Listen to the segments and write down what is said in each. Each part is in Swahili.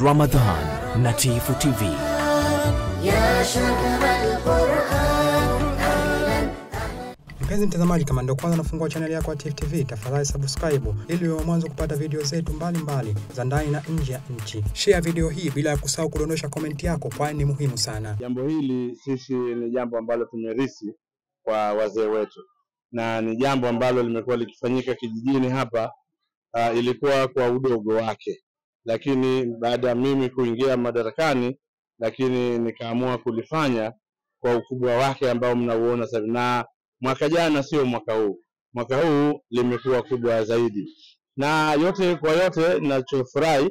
Ramadhan na Tifu TV. Mpenzi mtazamaji, kama ndio kwanza nafungua channel yako ya Tifu TV, tafadhali subscribe ili uwe mwanzo kupata video zetu mbalimbali za ndani na nje ya nchi. Share video hii bila ya kusahau kudondosha comment yako, kwani ni muhimu sana. Jambo hili sisi ni jambo ambalo tumerisi kwa wazee wetu, na ni jambo ambalo limekuwa likifanyika kijijini hapa. Ilikuwa kwa udogo wake, lakini baada ya mimi kuingia madarakani, lakini nikaamua kulifanya kwa ukubwa wake ambao mnauona sasa. Na mwaka jana sio mwaka huu, mwaka huu limekuwa kubwa zaidi. Na yote kwa yote, ninachofurahi,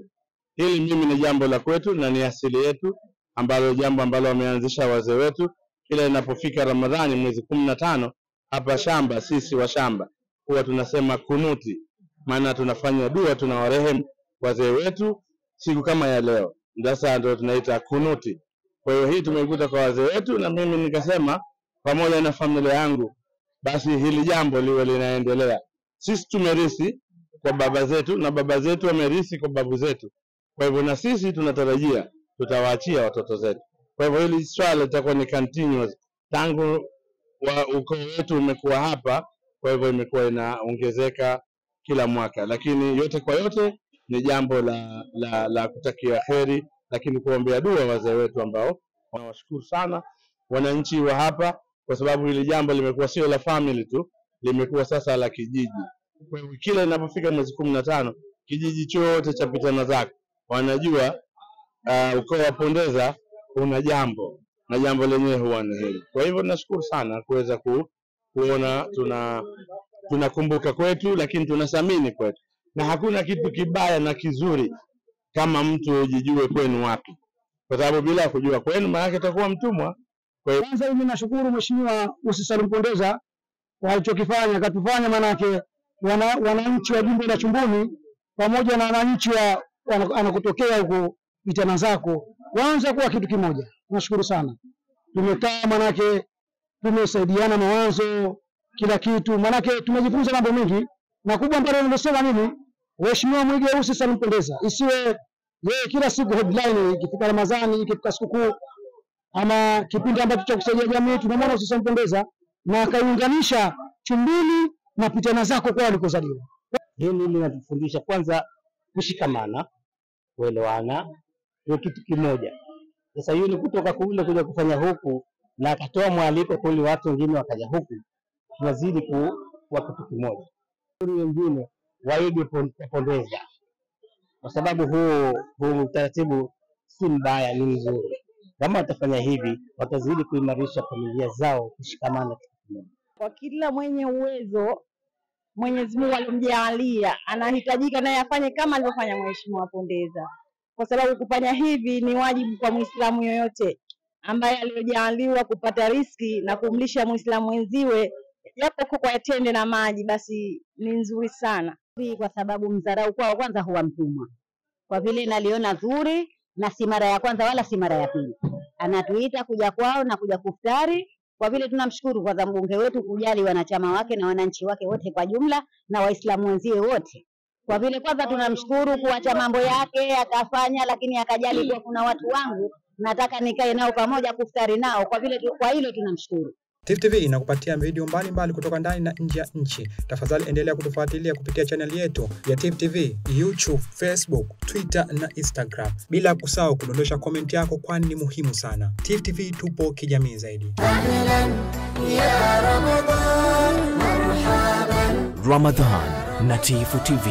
hili mimi ni jambo la kwetu na ni asili yetu, ambalo jambo ambalo wameanzisha wazee wetu. Kila inapofika Ramadhani mwezi 15 hapa shamba, sisi wa shamba huwa tunasema kunuti, maana tunafanya dua, tunawarehemu wazee wetu siku kama ya leo. Sasa ndio tunaita kunuti. Kwa hiyo hii tumeikuta kwa wazee wetu, na mimi nikasema pamoja na familia yangu, basi hili jambo liwe linaendelea. Sisi tumerisi kwa baba zetu na baba zetu wamerisi kwa babu zetu. Kwa hivyo na sisi tunatarajia tutawaachia watoto zetu. Kwa hivyo hili swala litakuwa ni continuous tangu ukoo wetu umekuwa hapa. Kwa hivyo imekuwa inaongezeka kila mwaka, lakini yote kwa yote ni jambo la kutakia kheri, lakini kuombea dua wazee wetu ambao wanawashukuru sana wananchi wa hapa, kwa sababu hili jambo limekuwa sio la family tu, limekuwa sasa la kijiji. Kwa hivyo kila inapofika mwezi 15 kijiji chote cha pitana zake wanajua ukoo wa Pondeza una jambo, na jambo lenyewe huwa ni hili. Kwa hivyo nashukuru sana kuweza kuona tunakumbuka kwetu, lakini tunathamini kwetu, na hakuna kitu kibaya na kizuri kama mtu ujijue kwenu wapi, kwa sababu bila kujua kwenu maana utakuwa mtumwa. Kwa hiyo kwanza mimi nashukuru Mheshimiwa Ussi Salum Pondeza kwa alichokifanya, katufanya manake wananchi wa jimbo la Chumbuni pamoja na wananchi anakotokea huko vitana zako kwanza kuwa kitu kimoja. Nashukuru sana, tumekaa manake tumesaidiana mawazo, kila kitu, manake tumejifunza mambo mengi, na kubwa ambalo nimesema mimi, Mheshimiwa mwige Ussi Salum Pondeza isiwe yeye kila siku headline ikifika Ramadhani, ikifika sikukuu ama kipindi ambacho cha kusaidia jamii. Tunamwona Ussi Salum Pondeza na akaunganisha Chumbuni na pitana zako kwa walikozaliwa. Hili linatufundisha kwanza kushikamana, kuelewana, ni kitu kimoja. Sasa yule kutoka kule kuja kufanya huku na akatoa mwaliko kwa watu wengine wakaja huku, tunazidi kuwa kitu kimoja. Wengine waige Pondeza, kwa sababu huu utaratibu si mbaya, ni mzuri. Kama watafanya hivi watazidi kuimarisha familia zao, kushikamana kitu kimoja. Kwa kila mwenye uwezo Mwenyezi Mungu alimjalia, anahitajika naye afanye kama alivyofanya Mheshimiwa Pondeza, kwa sababu kufanya hivi ni wajibu kwa Muislamu yoyote ambaye aliyojaliwa kupata riski na kumlisha Muislamu wenziwe, japo kwa tende na maji, basi ni nzuri sana. Kwa sababu mzarau kwao kwanza huwa mtumwa, kwa vile naliona zuri, na si mara ya kwanza wala si mara ya pili anatuita kuja kwao na kuja kuftari. Kwa vile tunamshukuru kwanza mbunge wetu kujali wanachama wake na wananchi wake wote kwa jumla na Waislamu wenziwe wote. Kwa vile kwanza tunamshukuru kuacha mambo yake akafanya, lakini akajali kwa kuna watu wangu nataka nikae nao pamoja kuftari nao. Kwa hilo tunamshukuru. Tifu TV inakupatia video mbalimbali kutoka ndani na nje ya nchi. Tafadhali endelea kutufuatilia kupitia channel yetu ya Tifu TV, YouTube, Facebook, Twitter na Instagram. Bila kusahau kudondosha comment yako, kwani ni muhimu sana. Tifu TV tupo kijamii zaidi. Ramadhan na Tifu TV.